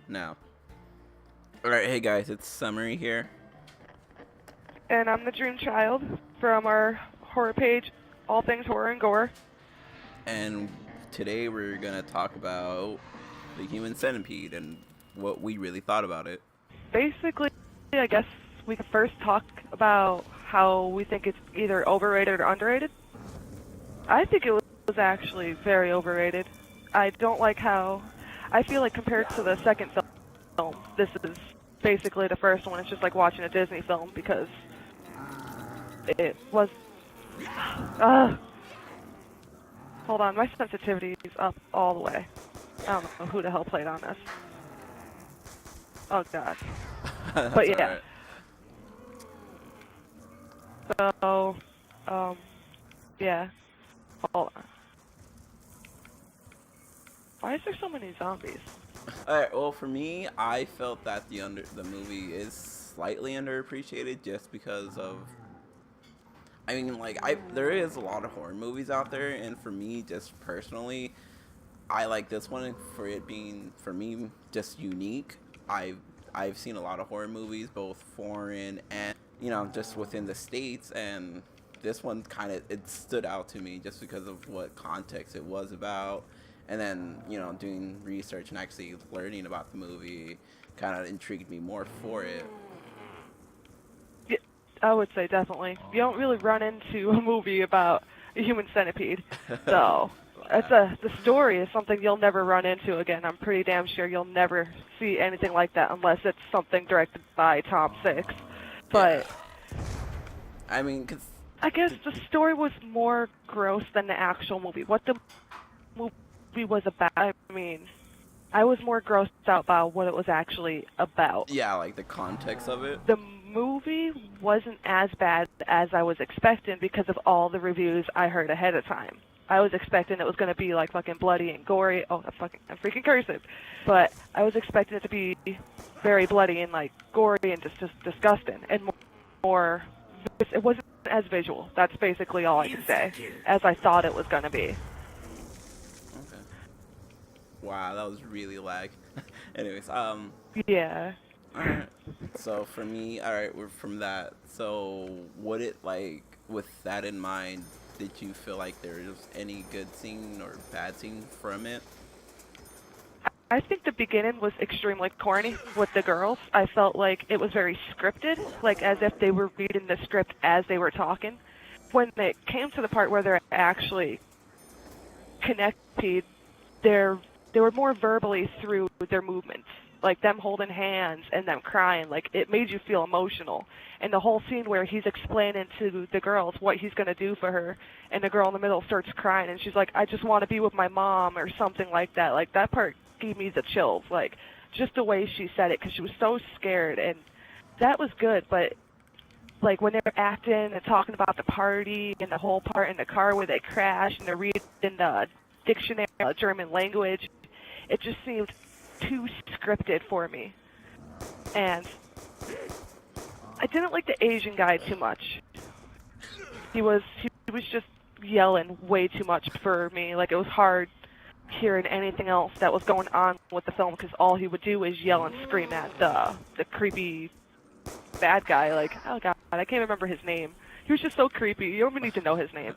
now. Alright, hey guys, it's Summary here. And I'm the Dream Child from our horror page, All Things Horror and Gore. And today we're gonna talk about the human centipede and what we really thought about it. Basically, I guess we could first talk about how we think it's either overrated or underrated. I think it was actually very overrated. I don't like how, I feel like compared to the second film, this is basically the first one. It's just like watching a Disney film because it was, hold on, my sensitivity is up all the way. I don't know who the hell played on this. Oh god. But yeah. Right. So, yeah. Hold on. Why is there so many zombies? Alright, well for me, I felt that the movie is slightly underappreciated just because of there is a lot of horror movies out there, and for me, just personally, I like this one for it being, for me, just unique. I've seen a lot of horror movies, both foreign and just within the states, and this one it stood out to me just because of what context it was about, and then doing research and actually learning about the movie kind of intrigued me more for it. Yeah, I would say definitely. You don't really run into a movie about a human centipede, so the story is something you'll never run into again. I'm pretty damn sure you'll never see anything like that unless it's something directed by Tom Six. But yeah. I mean, I guess the story was more gross than the actual movie. What the movie was about, I mean, I was more grossed out by what it was actually about. Yeah, like the context of it. The movie wasn't as bad as I was expecting because of all the reviews I heard ahead of time. I was expecting it was going to be like fucking bloody and gory. Oh, I'm freaking cursive. But I was expecting it to be very bloody and like gory and just disgusting and more. It wasn't as visual. That's basically all I can say. As I thought it was going to be. Okay. Wow, that was really lag. Anyways, Yeah. alright. So for me, alright, we're from that. So what it like with that in mind, did you feel like there was any good scene or bad scene from it? I think the beginning was extremely corny with the girls. I felt like it was very scripted, like as if they were reading the script as they were talking. When it came to the part where they're actually connected, they were more verbally through their movements, like them holding hands and them crying. Like it made you feel emotional. And the whole scene where he's explaining to the girls what he's going to do for her, and the girl in the middle starts crying, and she's like, I just want to be with my mom, or something like that. Like, that part gave me the chills, like, just the way she said it, because she was so scared, and that was good, but, like, when they were acting and talking about the party, and the whole part in the car where they crashed, and they're reading the dictionary, German language, it just seemed too scripted for me, and I didn't like the Asian guy too much. He was just yelling way too much for me. Like, it was hard hearing anything else that was going on with the film because all he would do is yell and scream at the creepy bad guy. Like, oh god, I can't remember his name. He was just so creepy. You don't even need to know his name.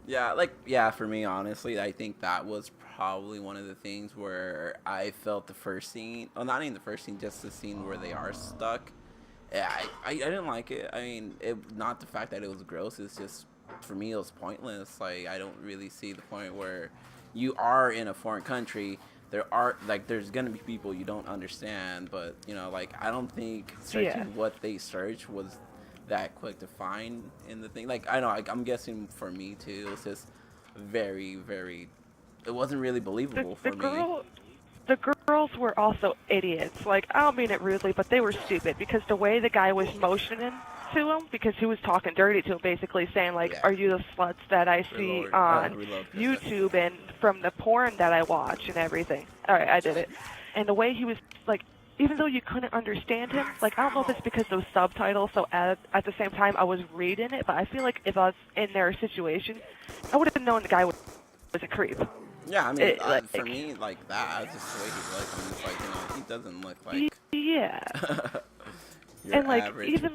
Yeah, for me, honestly, I think that was probably one of the things where I felt the first scene, well, not even the first scene, just the scene where they are stuck. Yeah, I didn't like it. I mean, not the fact that it was gross. It's just, for me, it was pointless. Like, I don't really see the point where you are in a foreign country. There's gonna be people you don't understand, but I don't think searching what they search was that quick to find in the thing. Like, I know, I'm guessing for me too. It was just very, very. It wasn't really believable for me. The girls were also idiots. Like, I don't mean it rudely, but they were stupid because the way the guy was motioning to him, because he was talking dirty to him, basically saying, like, Yeah. are you the sluts that I see on YouTube and from the porn that I watch and everything? All right, I did it. And the way he was, like, even though you couldn't understand him, like, I don't know if it's because those subtitles, so at the same time I was reading it, but I feel like if I was in their situation, I would have known the guy was a creep. Yeah, I mean, It for like me, like that, just the way he looks. I mean, it's like he doesn't look like yeah, your and like average even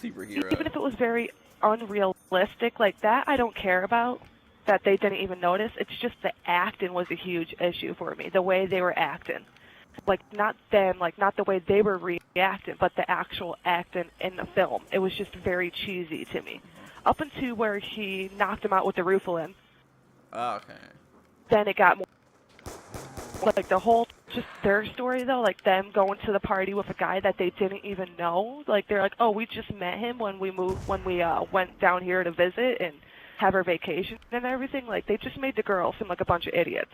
superhero. if it was very unrealistic, like that I don't care about. That they didn't even notice. It's just the acting was a huge issue for me. The way they were acting, like not them, like not the way they were reacting, but the actual acting in the film. It was just very cheesy to me. Up until where he knocked him out with the Rufalin, Oh, okay. then it got more like the whole just their story though, like them going to the party with a guy that they didn't even know. Like they're like, oh, we just met him when we went down here to visit and have our vacation and everything. Like they just made the girls seem like a bunch of idiots,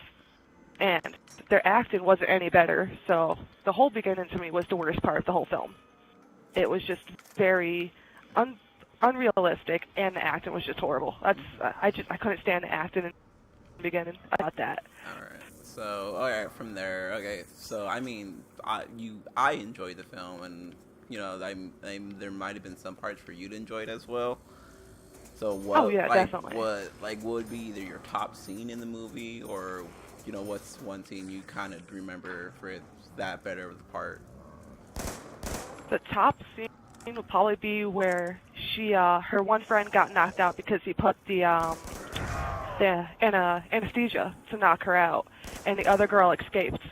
and their acting wasn't any better. So the whole beginning to me was the worst part of the whole film. It was just very unrealistic, and the acting was just horrible. I couldn't stand the acting in the beginning. I thought that. All right. So, all right, from there, okay. So, I mean, I enjoyed the film, and there might have been some parts for you to enjoy it as well. So, Oh yeah, definitely. what would be either your top scene in the movie, or what's one scene you kind of remember for it that better of the part? The top scene would probably be where her one friend got knocked out because he put the anesthesia to knock her out, and the other girl escaped.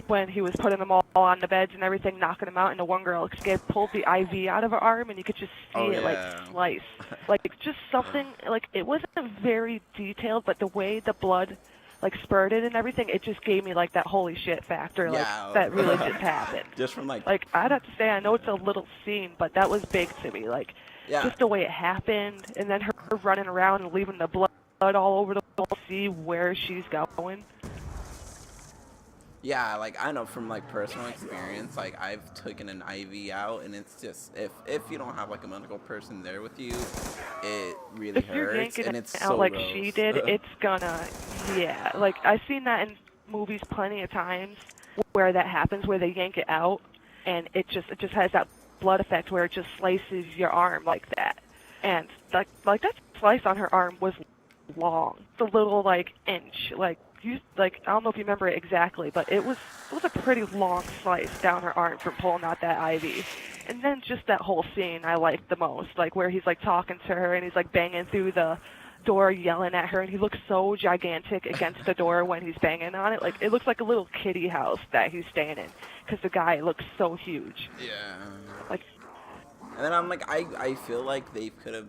When he was putting them all on the beds and everything, knocking them out, and the one girl escaped, pulled the IV out of her arm, and you could just see Oh it like yeah. slice, like just something like it wasn't very detailed, but the way the blood like spurted and everything, it just gave me like that holy shit factor, like Yeah. that really just happened. Just from like I'd have to say, I know it's a little scene, but that was big to me. Like, yeah. just the way it happened, and then her running around and leaving the blood all over the wall, see where she's going. Yeah, like I know from like personal experience, like I've taken an IV out, and it's just if you don't have like a medical person there with you, it really If you're hurts, yanking and it it's out so like gross. she did, it's gonna, yeah. Like, I've seen that in movies plenty of times where that happens, where they yank it out, and it just has that blood effect where it just slices your arm like that. And like that slice on her arm was long, the little like inch, like I don't know if you remember it exactly, but it was a pretty long slice down her arm from pulling out that IV. And then just that whole scene I liked the most, like where he's like talking to her and he's like banging through the door yelling at her, and he looks so gigantic against the door when he's banging on it. Like it looks like a little kiddie house that he's staying in, because the guy looks so huge. Yeah. Like, And then I'm like, I feel like they could have,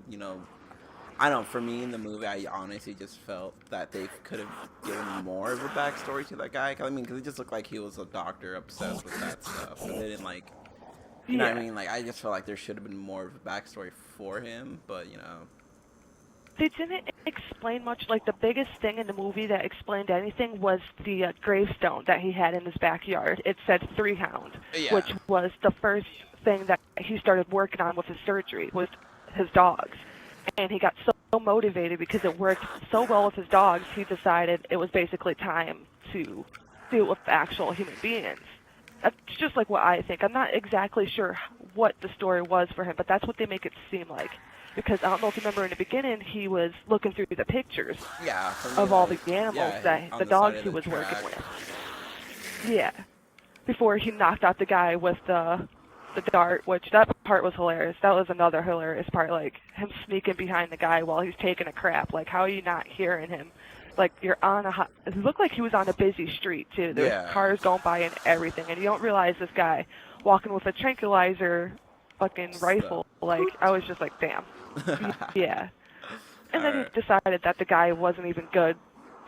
I don't know, for me in the movie, I honestly just felt that they could have given more of a backstory to that guy. I mean, because it just looked like he was a doctor obsessed with that stuff. And they didn't, like, you know what I mean? Like, I just felt like there should have been more of a backstory for him, but, They didn't explain much. Like, the biggest thing in the movie that explained anything was the gravestone that he had in his backyard. It said 3-hound, Yeah. which was the first thing that he started working on with his surgery, was his dogs. And he got so motivated because it worked so well with his dogs, he decided it was basically time to do it with actual human beings. That's just like what I think. I'm not exactly sure what the story was for him, but that's what they make it seem like. Because I don't know if you remember in the beginning, he was looking through the pictures Yeah, of all the animals, the dogs he was working with. Yeah. Before he knocked out the guy with the dart, which that part was hilarious. That was another hilarious part, like him sneaking behind the guy while he's taking a crap. Like, how are you not hearing him? Like, you're on it looked like he was on a busy street too. There's cars going by and everything, and you don't realize this guy walking with a tranquilizer fucking rifle. Like, I was just like, damn. Yeah. And then he decided that the guy wasn't even good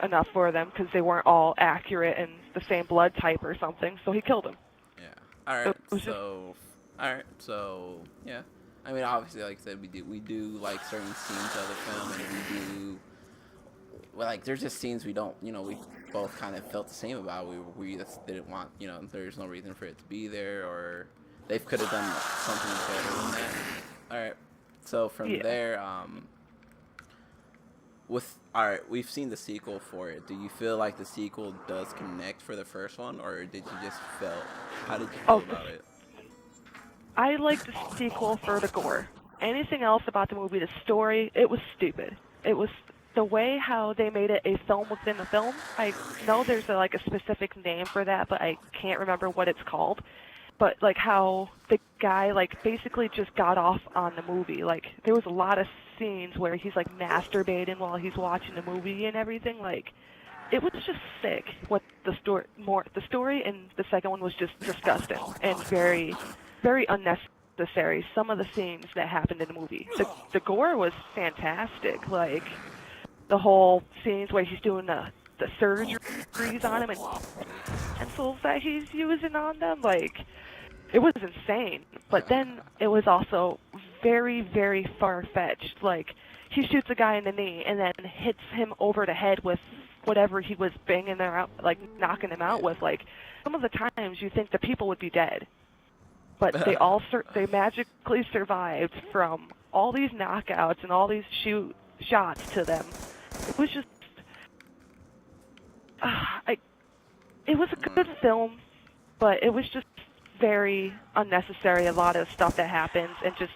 enough for them because they weren't all accurate and the same blood type or something, so he killed him. Yeah. All right. So, yeah. I mean, obviously, like I said, we do like certain scenes of the film, and we do. Well, like, there's just scenes we don't, we both kind of felt the same about. We just didn't want, there's no reason for it to be there, or they could have done something better than that. All right. So from there, we've seen the sequel for it. Do you feel like the sequel does connect for the first one, or did you just how did you feel about it? I liked the sequel for the gore. Anything else about the movie, the story, it was stupid. It was the way how they made it a film within a film, I know there's like a specific name for that, but I can't remember what it's called. But like how the guy like basically just got off on the movie. Like there was a lot of scenes where he's like masturbating while he's watching the movie and everything. Like it was just sick. What the story and the second one was just disgusting and very, very unnecessary. Some of the scenes that happened in the movie. The gore was fantastic. Like the whole scenes where he's doing the surgeries on him and pencils that he's using on them. Like it was insane. But then it was also very, very far-fetched. Like he shoots a guy in the knee and then hits him over the head with whatever he was banging there out, like knocking him out with. Like some of the times you think the people would be dead, but they magically survived from all these knockouts and all these shots to them. It was just, it was a good film, but it was just very unnecessary. A lot of stuff that happens and just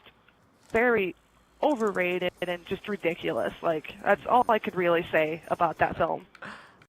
very overrated and just ridiculous. Like that's all I could really say about that film.